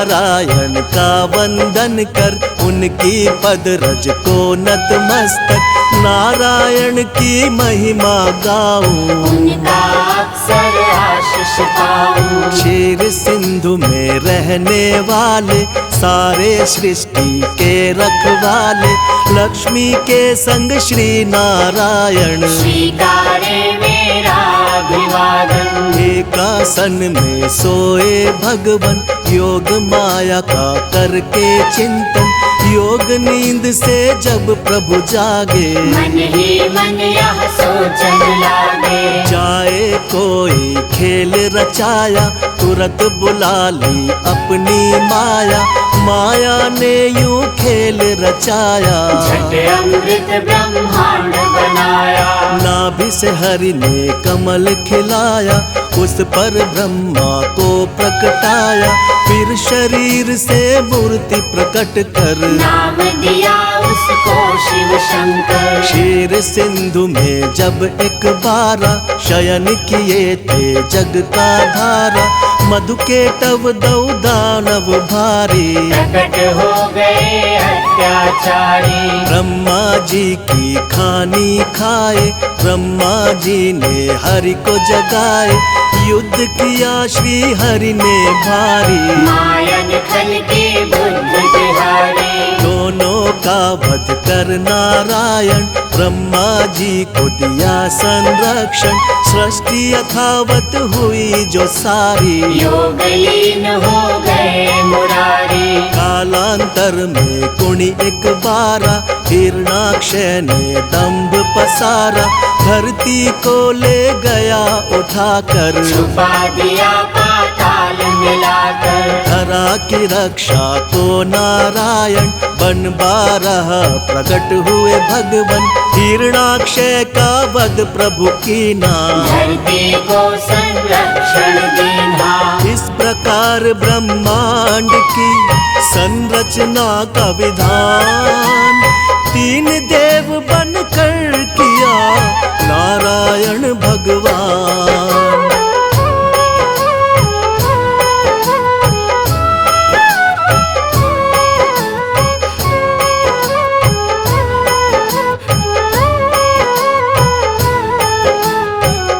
नारायण का वंदन कर, उनकी पद रज को नतमस्तक, नारायण की महिमा गाऊं, उनका अक्सर आशीष पाऊं। क्षीर सिंधु में रहने वाले, सारे सृष्टि के रखवाले, लक्ष्मी के संग श्री नारायण, स्वीकारे मेरा अभिवादन। एकासन में सोए भगवन, योग माया का करके चिंतन, योग नींद से जब प्रभु जागे, मन ही मन यह सोचन लागे। जाए कोई खेल रचाया, तुरंत बुला ली अपनी माया, माया ने यूं खेल रचाया, झट अमृत ब्रह्मांड बनाया। नाभि से हरि ने कमल खिलाया, उस पर ब्रह्मा को प्रकटाया, फिर शरीर से मूर्ति प्रकट कर, नाम दिया उसको शिव शंकर। क्षीर सिंधु में जब एक बारा, शयन किए थे जग का धारा, मधु के टव दौ दानव भारी, प्रकट हो गए अत्याचारी। ब्रह्मा जी की खानी खाए, ब्रह्मा जी ने हरि को जगाए, युद्ध किया श्री हरि ने भारी, मायन खल के बुद्ध बिहारी। दोनों का वध कर नारायण, ब्रह्मा जी को दिया संरक्षण, सृष्टि यथावत हुई जो सारी, योग लीन हो गए मुरारी। कालांतर में कुणी एक बारा, हिरणाक्षय ने दंभ पसारा, धरती को ले गया उठाकर, छुपा दिया पाताल मिलाकर। धरा की रक्षा को नारायण, बन बारह प्रकट हुए भगवन, हिरणाक्षय का वध प्रभु कीना, धरती को संरक्षण देना। इस प्रकार ब्रह्मांड की संरचना का विधान, तीन देव बनकर किया नारायण भगवान।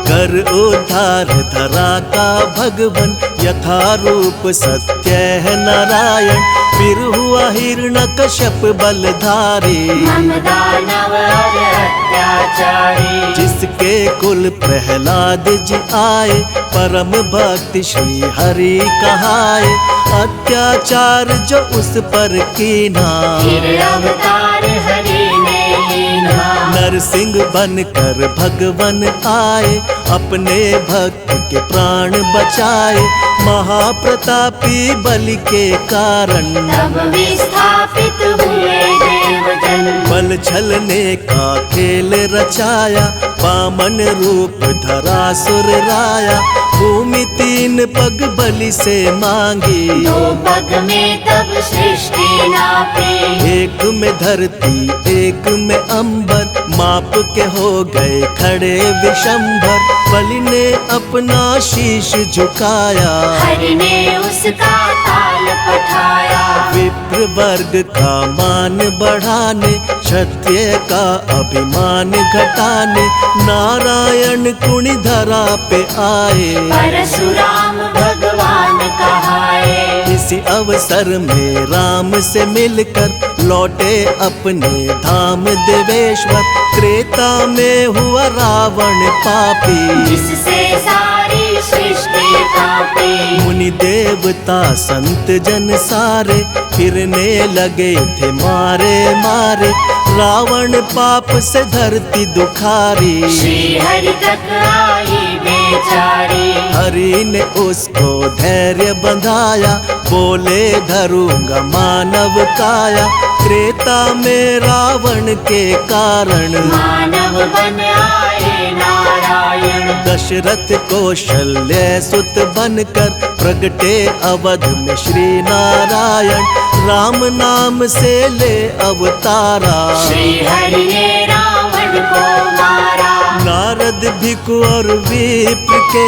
कर उद्धार धरा का भगवन, यथा रूप सत्य है नारायण, फिर हुआ हिरण्यकश्यप बलधारी, हम दानव और अत्याचारी। जिसके कुल प्रहलाद जी आए, परम भक्ति श्री हरि कहाए, अत्याचार जो उस पर कीना, फिर अवतार हरि ने लीना। नरसिंह बनकर भगवन आए, अपने भक्त के प्राण बचाए, महाप्रतापी बलि के कारण, तब विस्थापित हुए देवजन। बल छलने का खेल रचाया, वामन रूप धरा सुर राया, भूमि तीन पग बलि से मांगी, दो पग में तब सृष्टि नापी। एक में धरती एक में अंबर, माप के हो गए खड़े विशंभर, बलि ने अपना शीश झुकाया, हरि ने उसका ताल पठाया। विप्र वर्ग का मान बढ़ाने, क्षत्रिय का अभिमान घटाने, नारायण कुणी धरा पे आए, परशुराम भगवान कहाए। इसी अवसर में राम से मिलकर लौटे अपने धाम देवेश्वर, त्रेता में हुआ रावण पापी, जिससे सारी सृष्टि कांपी। मुनि देवता संत जन सारे, फिरने लगे थे मारे मारे, रावण पाप से धरती दुखारी, श्री हरि तक आई बेचारी। हरि ने उसको धैर्य बंधाया, बोले धरूंगा मानव काया, त्रेता में रावण के कारण, मानव बन आए नारायण। दशरथ कौशल्य सुत बनकर, प्रगटे अवध में श्री नारायण, राम नाम से ले अवतारा, श्री हरि ने रावण को मारा। नारद भिखु और विप्र के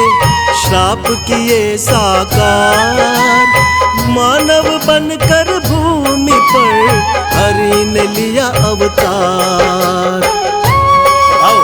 श्राप किए साकार, मानव बनकर भूमि पर हरि ने लिया अवतार। आओ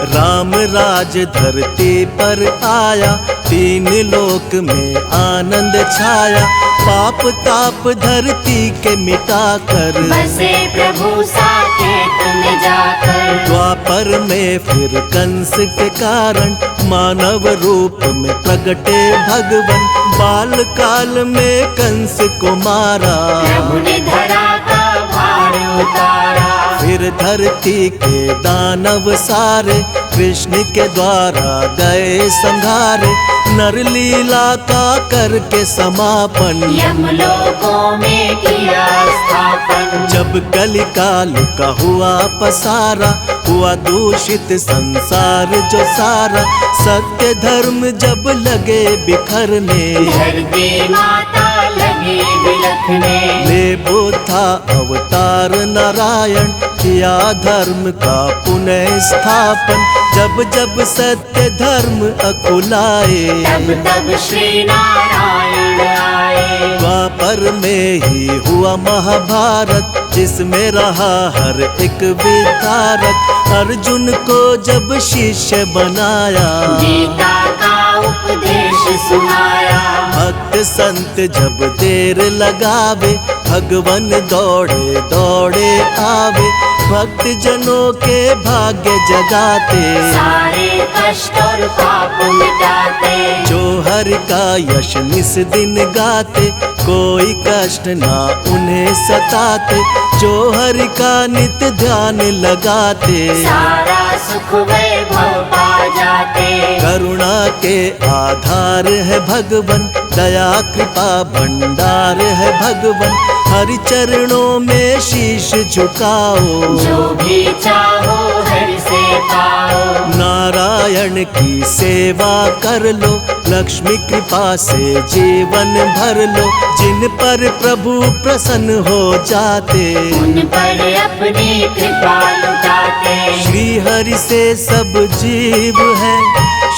राम राज धरती पर आया, तीन लोक में आनंद छाया, पाप ताप धरती के मिटाकर बसे प्रभु साकेत में जाकर। द्वापर में फिर कंस के कारण मानव रूप में प्रगटे भगवन, बाल काल में कंस को मारा, प्रभु ने धरा का भार उतारा। फिर धरती के दानव सारे कृष्ण के द्वारा गए संघारे, नर लीला का करके समापन यमलोकों में किया स्थापन। जब कलिकाल का हुआ पसारा, हुआ दूषित संसार जो सारा, सत्य धर्म जब लगे बिखरने, धरती माता लगी बिलखने। ले बुद्धा अवतार नारायण, किया धर्म का पुनः स्थापन। जब जब सत्य धर्म अकुलाए, तब तब श्री नारायण आए। द्वापर में ही हुआ महाभारत, जिसमें रहा हर एक विधारक, अर्जुन को जब शिष्य बनाया, गीता का उपदेश सुनाया। भक्त संत जब देर लगावे, भगवन दौड़े दौड़े आवे, भक्त जनों के भाग्य जगाते, सारे कष्ट और पाप मिटाते। जो हरि का यश निस दिन गाते, कोई कष्ट ना उन्हें सताते, जो हरि का नित्य ध्यान लगाते, सारा सुख वैभव पा जाते। करुणा के आधार है भगवन, दया कृपा भंडार है भगवन, हरि चरणों में शीश झुकाओ, जो भी चाहो हरि से पाओ। नारायण की सेवा कर लो, लक्ष्मी कृपा से जीवन भर लो, जिन पर प्रभु प्रसन्न हो जाते, उन पर अपनी कृपा लुटाते। श्री हरि से सब जीव है,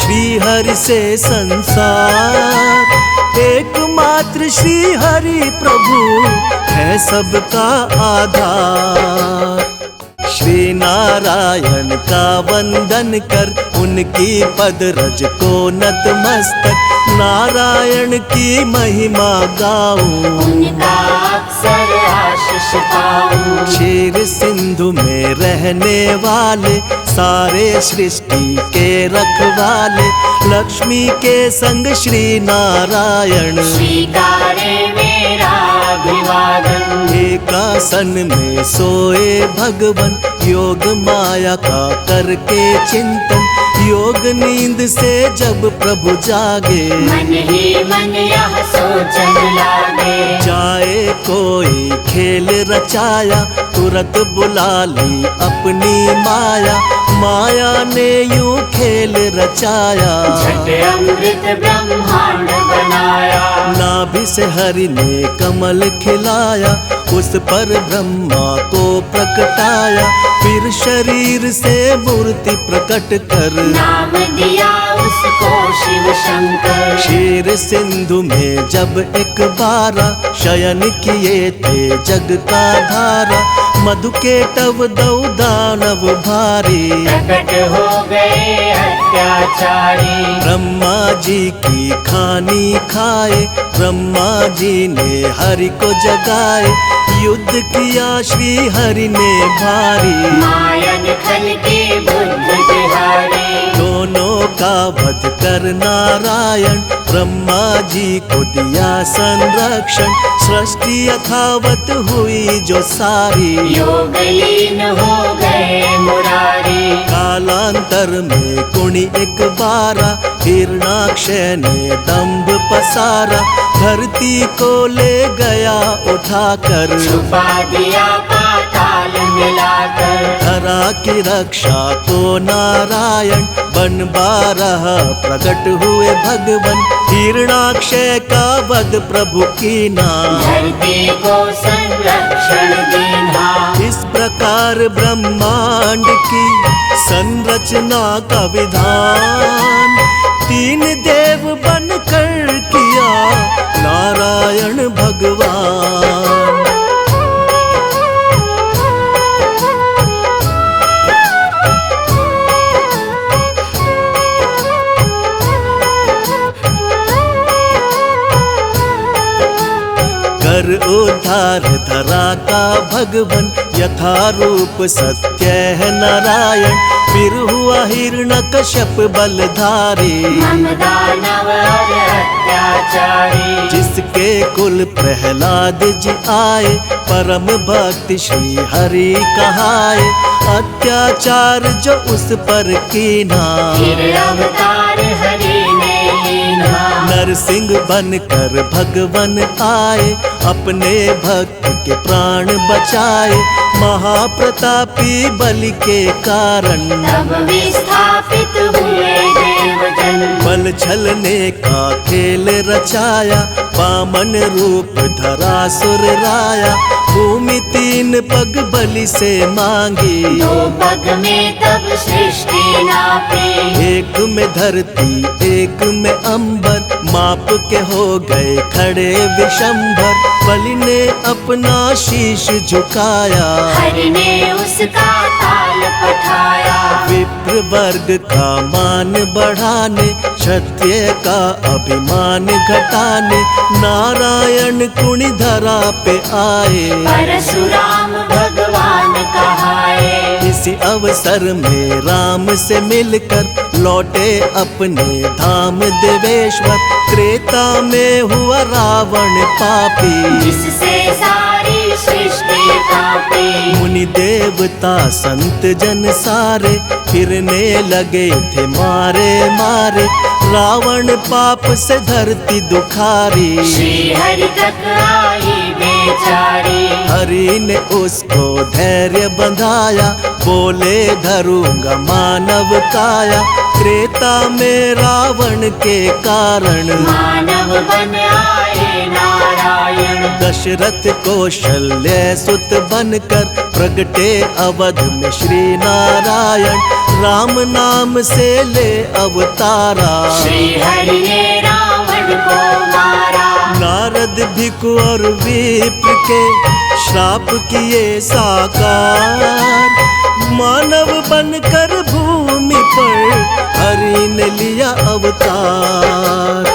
श्री हरि से संसार, एकमात्र श्री हरि प्रभु है सबका आधार। श्री नारायण का वंदन कर, उनकी पद रज को नतमस्तक, नारायण की महिमा गाऊं, उनका अक्सर आशीष पाऊं। क्षीर सिंधु में रहने वाले, सारे सृष्टि के रखवाले, लक्ष्मी के संग श्री नारायण, स्वीकारे मेरा अभिवादन। एकासन में सोए भगवन, योग माया का करके चिंतन, योग नींद से जब प्रभु जागे, मन ही मन यह सोचन लागे। जाए कोई खेल रचाया, तुरंत बुला ली अपनी माया, माया ने यूं खेल रचाया, झट अमृत ब्रह्मांड बनाया। नाभि से हरि ने कमल खिलाया, उस पर ब्रह्मा को प्रकटाया, फिर शरीर से मूर्ति प्रकट कर, नाम दिया उसको शिव शंकर। क्षीर सिंधु में जब एक बारा, शयन किए थे जग का धारा, मधु के टव दौ दानव भारी, प्रकट हो गए अत्याचारी। ब्रह्मा जी की खानी खाए, ब्रह्मा जी ने हरि को जगाए, युद्ध किया श्री हरि ने भारी, मायन खल के बुद्ध बिहारी। दोनों का वध कर नारायण, ब्रह्मा जी को दिया संरक्षण, सृष्टि यथावत हुई जो सारी, योग लीन हो गए मुरारी। कालांतर में कुणी एक बारा, हिरणाक्षय ने दंभ पसारा, धरती को ले गया उठाकर, छुपा दिया पाताल मिलाकर। धरा की रक्षा तो नारायण, बन बारह प्रकट हुए भगवन, हिरणाक्षय का वध प्रभु कीना, धरती को संरक्षण देना। लीन्हा। इस प्रकार ब्रह्मांड की संरचना का विधान तीन देव बनकर किया नारायण भगवान। कर उद्धार धरा का भगवन यथा रूप सत्य है नारायण। फिर हुआ हिरण्यकश्यप बलधारी मम दानव और अत्याचारी। जिसके कुल प्रहलाद जी आए परम भक्ति श्री हरि कहाए। अत्याचार जो उस पर कीना फिर अवतार हरि ने लीन्हा। नरसिंह बनकर भगवन आए अपने भक्त के प्राण बचाए। महाप्रतापी बलि के कारण तब विस्थापित हुए देवजन। बल छलने का खेल रचाया वामन रूप धरा सुर राया। भूमि तीन पग बलि से मांगी 2 पग में तब सृष्टि नापी। एक में धरती एक में अंबर माप के हो गए खड़े विशंभर। बलि ने अपना शीश झुकाया हरि ने उसका ताल पठाया। विप्र वर्ग का मान बढ़ाने क्षत्रिय का अभिमान घटाने नारायण कुणी धरा पे आए। परशुराम भगवान कहाए। इसी अवसर में राम से मिलकर लौटे अपने धाम देवेश्वर। त्रेता में हुआ रावण पापी जिससे सारी सृष्टि कांपी। मुनि देवता संत जन सारे फिरने लगे थे मारे मारे। रावण पाप से धरती दुखारी श्री हरि तक आई बेचारी। हरि ने उसको धैर्य बंधाया बोले धरूंगा मानव काया। त्रेता में रावण के कारण मानव बन आए नारायण। दशरथ कौशल्य सुत बनकर प्रगटे अवध में श्री नारायण। राम नाम से ले अवतारा श्री हरि ने रावण को मारा। नारद भिक्षु और विप्र के श्राप किए साकार। मानव बनकर भूमि पर हरि ने लिया अवतार।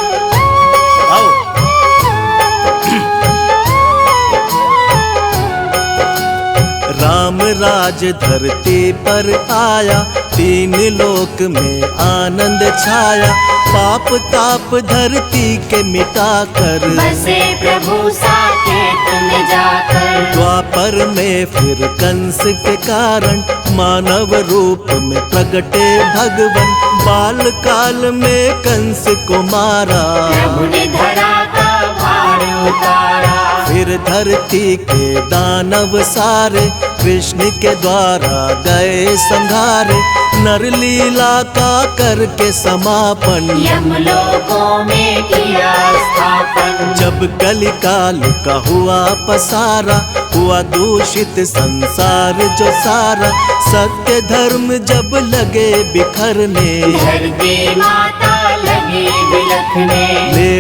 आओ राम राज धरती पर आया तीन लोक में आनंद छाया। पाप ताप धरती के मिटाकर बसे प्रभु साकेत में जाकर। द्वापर में फिर कंस के कारण मानव रूप में प्रगटे भगवन। बाल काल में कंस को मारा प्रभु ने धरा का भार उतारा। फिर धरती के दानव सारे कृष्ण के द्वारा गए संहारे। नर लीला का करके समापन यमलोकों में किया स्थापन। जब कलिकाल का हुआ पसारा हुआ दूषित संसार जो सारा। सत्य धर्म जब लगे बिखरने धरती माता लगी बिलखने। ले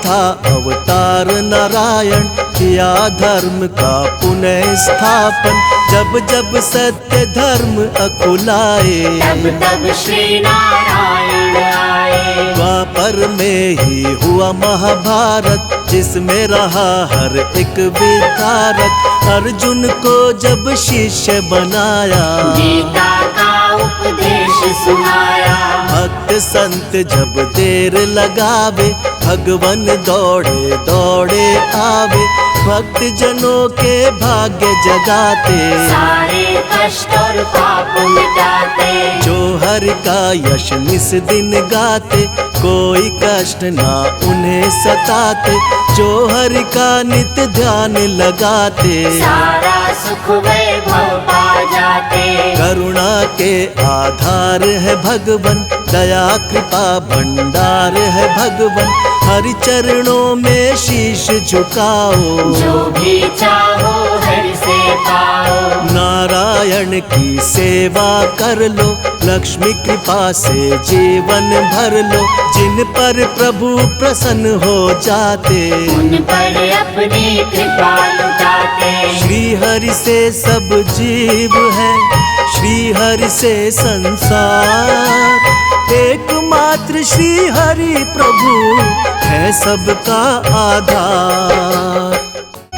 था अवतार नारायण किया धर्म का पुनः स्थापन। जब जब सत्य धर्म अकुलाए तब तब श्री नारायण आए। द्वापर में ही हुआ महाभारत जिसमें रहा हर एक विधारक। अर्जुन को जब शिष्य बनाया गीता का उपदेश सुनाया। भक्त संत जब देर लगावे भगवन दौड़े दौड़े आवे। भक्त जनों के भाग्य जगाते सारे कष्ट और पाप मिटाते। जो हरि का यश निस दिन गाते कोई कष्ट ना उन्हें सताते। जो हरि का नित्य ध्यान लगाते सारा सुख वैभव पा जाते। करुणा के आधार है भगवन दया कृपा भंडार है भगवन, हरि चरणों में शीश झुकाओ। जो भी चाहो हरि से पाओ। नारायण की सेवा कर लो, लक्ष्मी कृपा से जीवन भर लो। जिन पर प्रभु प्रसन्न हो जाते, उन पर अपनी कृपा लुटाते। श्री हरि से सब जीव है, श्री हरि से संसार। एकमात्र श्री हरि प्रभु है सबका आधार।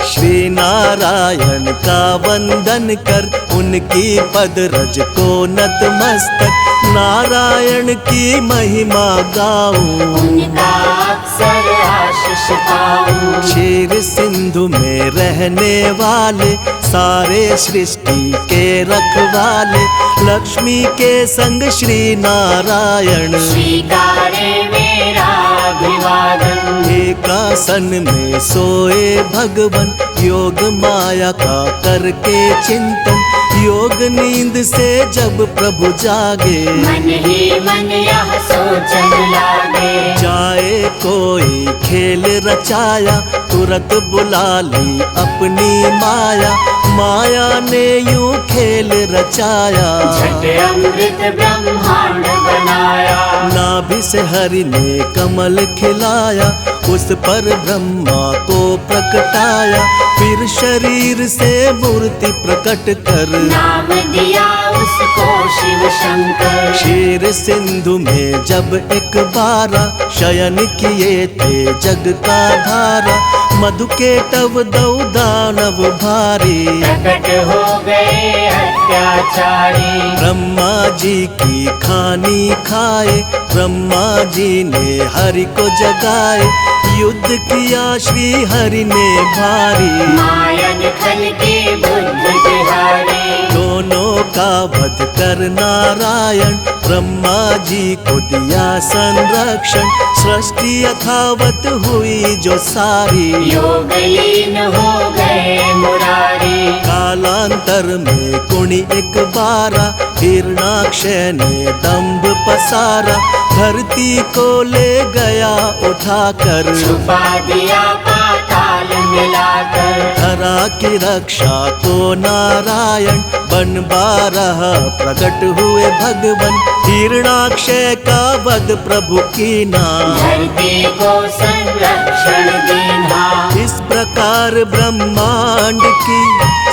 श्री नारायण का वंदन कर, उनकी पद रज को नतमस्तक। नारायण की महिमा गाऊं, उनका अक्सर आशीष पाऊं। क्षीर सिंधु में रहने वाले, सारे सृष्टि के रखवाले। लक्ष्मी के संग श्री नारायण, स्वीकारे मेरा अभिवादन। एकासन में सोए भगवन, योग माया का करके चिंतन। योग नींद से जब प्रभु जागे, मन ही मन यह सोचन लागे। जाए कोई खेल रचाया, तुरंत बुला ली अपनी माया। माया ने यूं खेल रचाया, झट अमृत ब्रह्मांड बनाया। नाभि से हरि ने कमल खिलाया, उस पर ब्रह्मा को प्रकटाया। फिर शरीर से मूर्ति प्रकट कर, नाम दिया उसको शिव शंकर। क्षीर सिंधु में जब एक बारा, शयन किए थे जग का धारा। मधु के टव दौ दानव भारी, प्रकट हो गए अत्याचारी। ब्रह्मा जी की खानी खाए, ब्रह्मा जी ने हरि को जगाए। युद्ध किया श्री हरि ने भारी, मायन खल के बुद्ध बिहारी। दोनों का वध कर नारायण, ब्रह्मा जी को दिया संरक्षण। सृष्टि यथावत हुई जो सारी, योग लीन हो गए मुरारी। कालांतर में कुणी एक बारा, हिरणाक्ष ने दंभ पसारा। धरती को ले गया उठाकर, छुपा दिया पाताल मिलाकर। धरा की रक्षा तो नारायण, बन बारह प्रकट हुए भगवन। हिरणाक्ष का वध प्रभु कीना, धरती को संरक्षण देना। इस प्रकार ब्रह्मांड की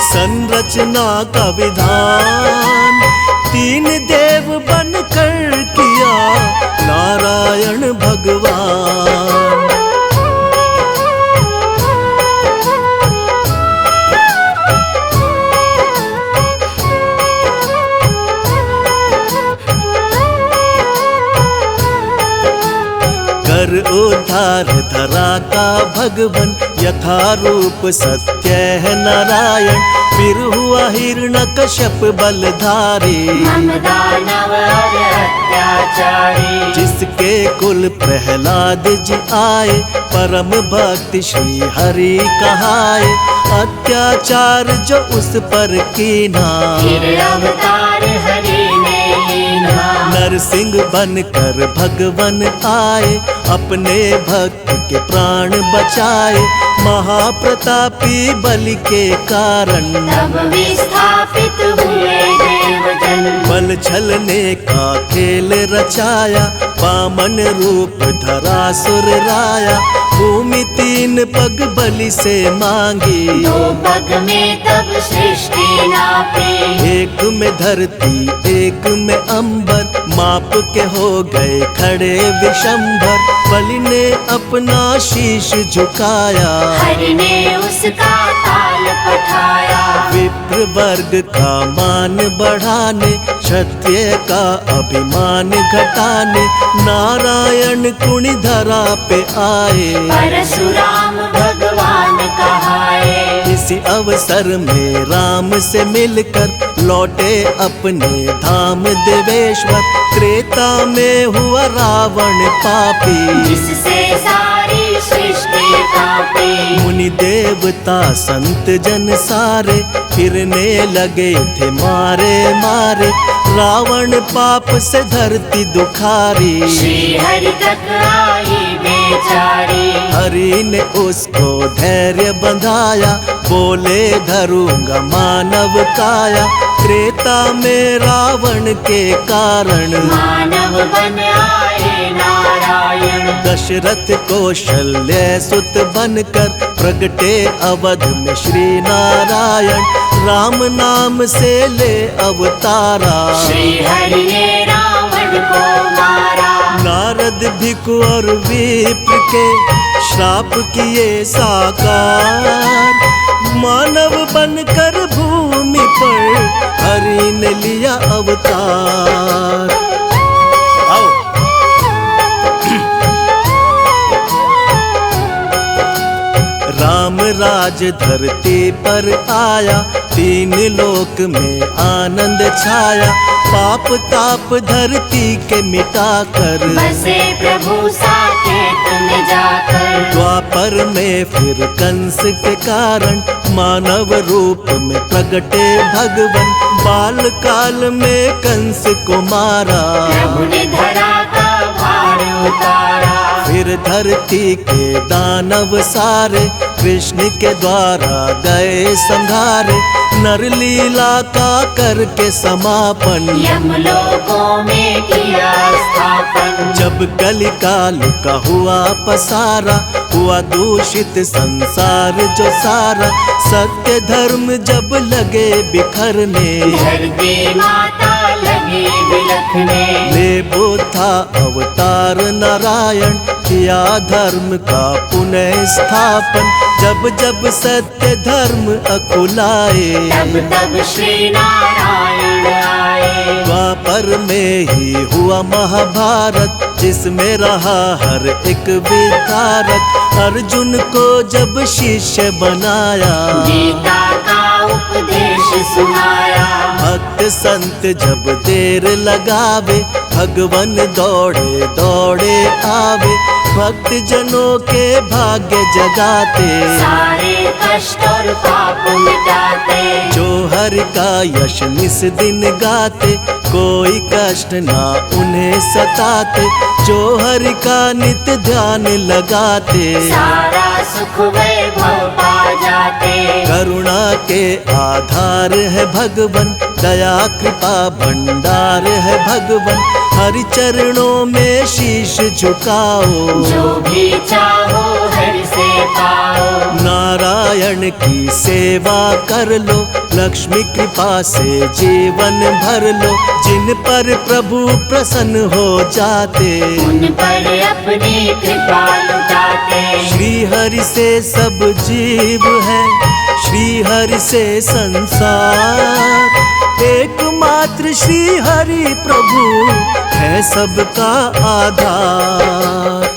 संरचना का विधान, तीन देव बनकर किया नारायण भगवान। कर उद्धार धरा का भगवन, यथा रूप सत्य है नारायण। फिर हुआ हिरण्यकश्यप बलधारी, हम दानव और अत्याचारी। जिसके कुल प्रहलाद जी आए, परम भक्ति श्री हरि कहाए। अत्याचार जो उस पर कीना, फिर अवतार हरि ने लीना। नरसिंह बनकर भगवन आए, अपने भक्त के प्राण बचाए। महाप्रतापी बलि के कारण, तब विस्थापित हुए देवजन। बल छलने का खेल रचाया, वामन रूप धरा सुर राया। भूमि तीन पग बलि से मांगी, दो पग में तब सृष्टि नापी। एक में धरती एक में अंबर, माप के हो गए खड़े विशंभर। बलि ने अपना शीश झुकाया, हरि ने उसका ताल पठाया। विप्र वर्ग का मान बढ़ाने, क्षत्रिय का अभिमान घटाने। नारायण कुणी धरा पे आए, परशुराम भगवान कहाए। इसी अवसर में राम से मिलकर लौटे अपने धाम देवेश्वर। त्रेता में हुआ रावण पापी, जिससे सारी सृष्टि कांपी। मुनि देवता संत जन सारे, फिरने लगे थे मारे मारे। रावण पाप से धरती दुखारी, श्री हरि तक आई बेचारी। हरि ने उसको धैर्य बंधाया, बोले धरूंगा मानव काया। त्रेता में रावण के कारण, मानव बन आए नारायण। दशरथ कौशल्य सुत बनकर, प्रगटे अवध में श्री नारायण। राम नाम से ले अवतारा, श्री हरि ने रावण को मारा। नारद भिक्षु और विप्र के श्राप किए साकार। मानव बनकर भूमि पर हरि ने लिया अवतार। आओ। राम राज धरती पर आया, तीन लोक में आनंद छाया। पाप ताप धरती के मिटाकर, बसे प्रभु साकेत में जाकर। द्वापर में फिर कंस के कारण, मानव रूप में प्रगटे भगवन। बाल काल में कंस को मारा, प्रभु ने धरा का भार उतारा। फिर धरती के दानव सारे, कृष्ण के द्वारा गए संहारे। नर लीला का करके समापन, यमलोकों में किया स्थापन। जब कलिकाल का हुआ पसारा, हुआ दूषित संसार जो सारा। सत्य धर्म जब लगे बिखरने, धरती माता लगी बिलखने। ले बुद्धा अवतार नारायण, किया धर्म का पुनः स्थापन। जब जब सत्य धर्म अकुलाए, तब तब श्री नारायण आए। द्वापर में ही हुआ महाभारत, जिसमें रहा हर एक विधारक। अर्जुन को जब शिष्य बनाया, गीता का उपदेश सुनाया। भक्त संत जब देर लगावे, भगवन दौड़े दौड़े आवे। भक्त जनों के भाग्य जगाते, सारे कष्ट और पाप मिटाते। जो हरि का यश निस दिन गाते, कोई कष्ट ना उन्हें सताते। जो हरि का नित्य ध्यान लगाते, सारा सुख वैभव पा जाते। करुणा के आधार है भगवन, दया कृपा भंडार है भगवन। हरि चरणों में शीश झुकाओ, जो भी चाहो हरि से पाओ। नारायण की सेवा कर लो, लक्ष्मी कृपा से जीवन भर लो। जिन पर प्रभु प्रसन्न हो जाते, उन पर अपनी कृपा लुटाते। श्री हरि से सब जीव है, श्री हरि से संसार। एकमात्र श्री हरि प्रभु है सबका आधार।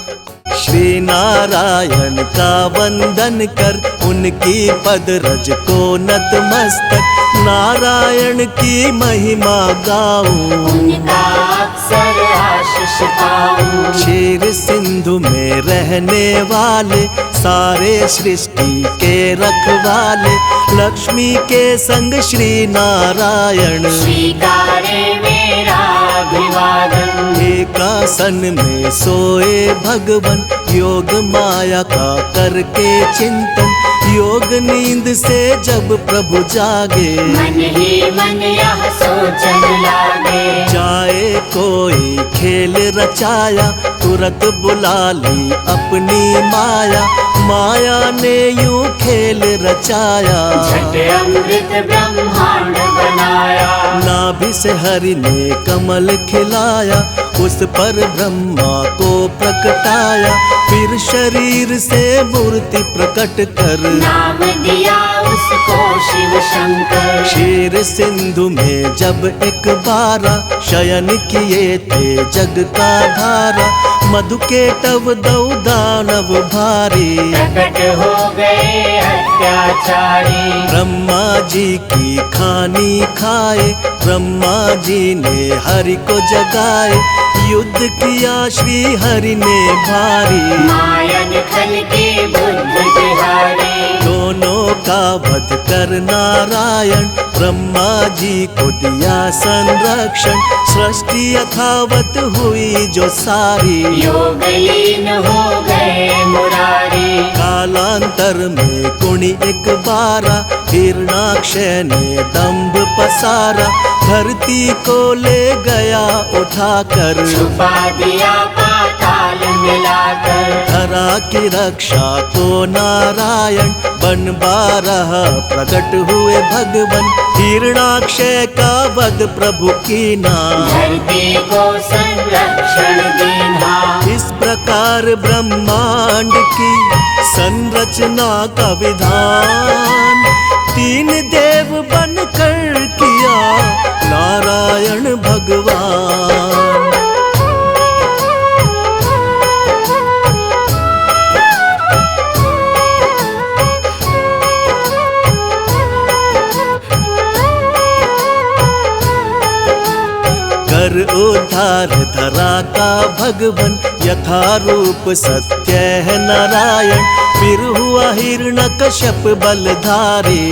श्री नारायण का वंदन कर, उनकी पद रज को नतमस्तक। नारायण की महिमा गाऊं, उनका अक्सर आशीष पाऊं। क्षीर सिंधु में रहने वाले, सारे सृष्टि के रखवाले। लक्ष्मी के संग श्री नारायण, स्वीकारे मेरा अभिवादन। एकासन में सोए भगवन, योग माया का करके चिंतन। योग नींद से जब प्रभु जागे, मन ही मन यह सोचन लागे। जाए कोई खेल रचाया, तुरंत बुला ली अपनी माया। माया ने यूं खेल रचाया, झट अमृत ब्रह्मांड बनाया। नाभि से हरि ने कमल खिलाया, उस पर ब्रह्मा को प्रकटाया। फिर शरीर से मूर्ति प्रकट कर, नाम दिया उसको शिव शंकर। क्षीर सिंधु में जब एक बारा, शयन किए थे जग का धारा। मधु के टव दौ दानव भारी, प्रकट हो गए अत्याचारी। ब्रह्मा जी की खानी खाए, ब्रह्मा जी ने हरि को जगाए। युद्ध किया श्री हरि ने भारी, मायन खल के बुद्ध बिहारी। दोनों का वध कर नारायण ब्रह्मा जी को दिया संरक्षण। सृष्टि यथावत हुई जो सारी, योगलीन हो गए मुरारी। कालांतर में कुणी एक बारा, हिरणाक्षय ने दंभ पसारा। धरती को ले गया उठाकर, छुपा दिया पाताल मिलाकर। धरा की रक्षा तो नारायण बन 12 प्रकट हुए भगवन। हिरणाक्षय का वध प्रभु कीना, धरती को संरक्षण देना। इस प्रकार ब्रह्मांड की संरचना का विधान 3 देव बनकर किया नारायण भगवान। कर उद्धार धरा का भगवन, यथा रूप सत्य है नारायण। फिर हुआ हिरण्यकश्यप बलधारी,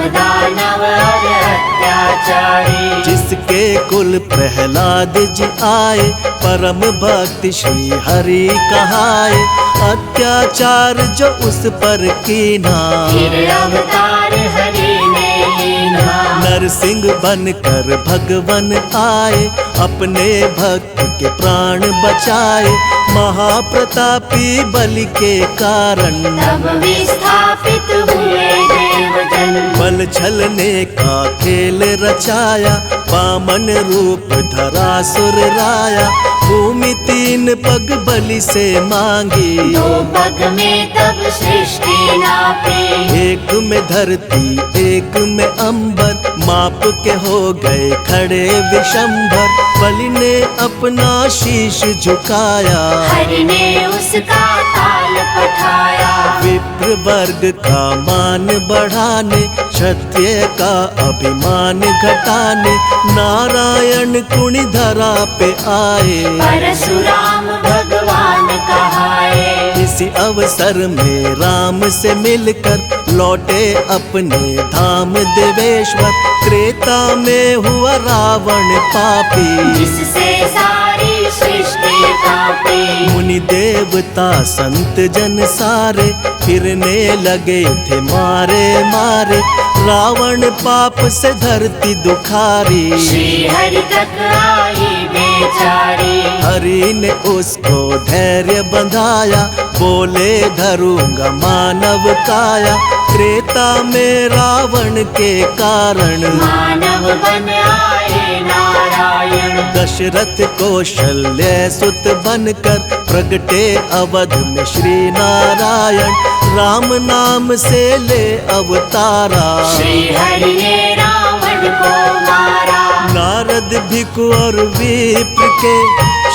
दानव और अत्याचारी। जिसके कुल प्रहलाद जी आए, परम भक्ति श्री हरि कहाए। अत्याचार जो उस पर कीना, फिर अवतार हरि ने लीना। नरसिंह बनकर भगवन आए, अपने भक्त के प्राण बचाए। महाप्रतापी बलि के कारण, तब विस्थापित हुए देवजन। बल छलने का खेल रचाया, वामन रूप धरा सुर राया। भूमि 3 पग बलि से मांगी, 2 पग में तब सृष्टि नापी। एक में धरती एक में अंबर, माप के हो गए खड़े विशंभर। बलि ने अपना शीश झुकाया, हरि ने उसका ताल पठाया। विप्र वर्ग का मान बढ़ाने, क्षत्रिय का अभिमान घटाने। नारायण कुणी धरा पे आए, परशुराम भगवान कहाए। इसी अवसर में राम से मिलकर लौटे अपने धाम देवेश्वर। त्रेता में हुआ रावण पापी, जिससे सारी सृष्टि कांपी। मुनि देवता संत जन सारे, फिरने लगे थे मारे मारे। रावण पाप से धरती दुखारी, श्री हरि तक आई बेचारी। हरि ने उसको धैर्य बंधाया, बोले धरूंगा मानव काया। त्रेता में रावण के कारण, मानव बन आए नारायण। दशरथ कौशल्य सुत बनकर प्रगटे अवध में श्री नारायण। राम नाम से ले अवतारा, श्री हरि ने रावण को मारा। नारद भिक्षु और विप्र के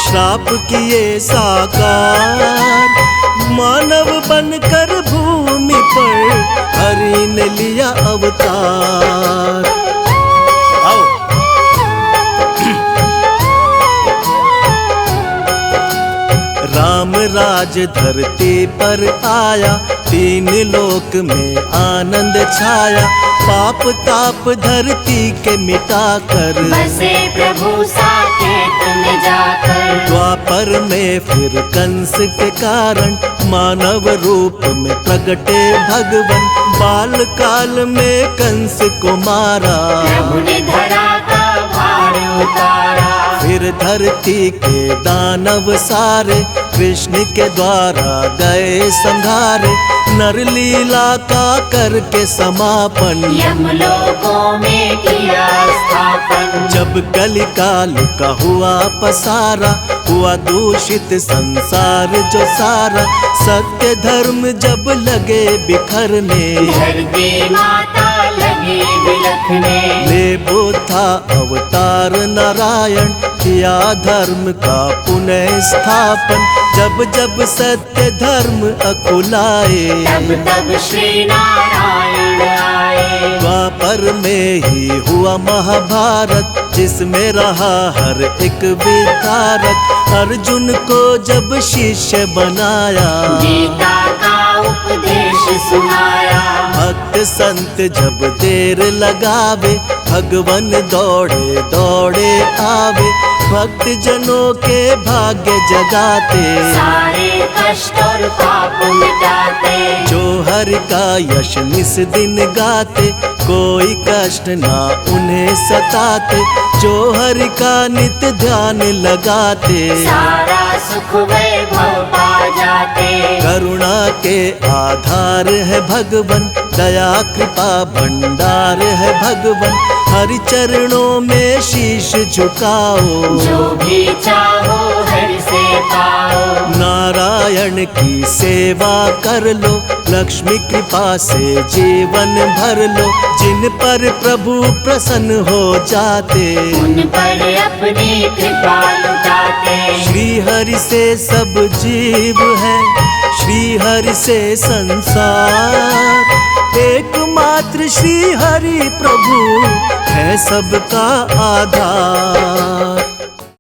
श्राप किए साकार। मानव बनकर भूमि पर हरि ने लिया अवतार। आओ। राम राज धरती पर आया, 3 लोक में आनंद छाया। पाप ताप धरती के मिटाकर, बसे प्रभु साकेत में जाकर। द्वापर में फिर कंस के कारण, मानव रूप में प्रगटे भगवन। बाल काल में कंस को मारा, प्रभु ने धरा का भार उतारा। फिर धरती के दानव सारे, कृष्ण के द्वारा गए संघारे। नर लीला का करके समापन, यमलोकों में किया स्थापन। जब कलिकाल का हुआ पसारा, हुआ दूषित संसार जो सारा। सत्य धर्म जब लगे बिखरने, धरती माता लगी बिलखने। ले बुद्धा अवतार नारायण, किया धर्म का पुनः स्थापन। जब जब सत्य धर्म अकुलाए, तब तब श्री नारायण आए। द्वापर में ही हुआ महाभारत। जिसमें रहा हर एक विधारक। अर्जुन को जब शिष्य बनाया, गीता का उपदेश सुनाया। भक्त संत जब देर लगावे, भगवन दौड़े दौड़े आवे। भक्त जनों के भाग्य जगाते, सारे कष्ट और पाप मिटाते। जो हरि का यश निस दिन गाते, कोई कष्ट ना उन्हें सताते। जो हरि का नित्य ध्यान लगाते, सारा सुख वैभव पा जाते। करुणा के आधार है भगवन, दया कृपा भंडार है भगवन। हरि चरणों में शीश झुकाओ, जो भी चाहो हरि से पाओ। नारायण की सेवा कर लो, लक्ष्मी कृपा से जीवन भर लो। जिन पर प्रभु प्रसन्न हो जाते, उन पर अपनी कृपा लुटाते। श्री हरि से सब जीव है, श्री हरि से संसार। एकमात्र श्री हरि प्रभु है सबका आधार।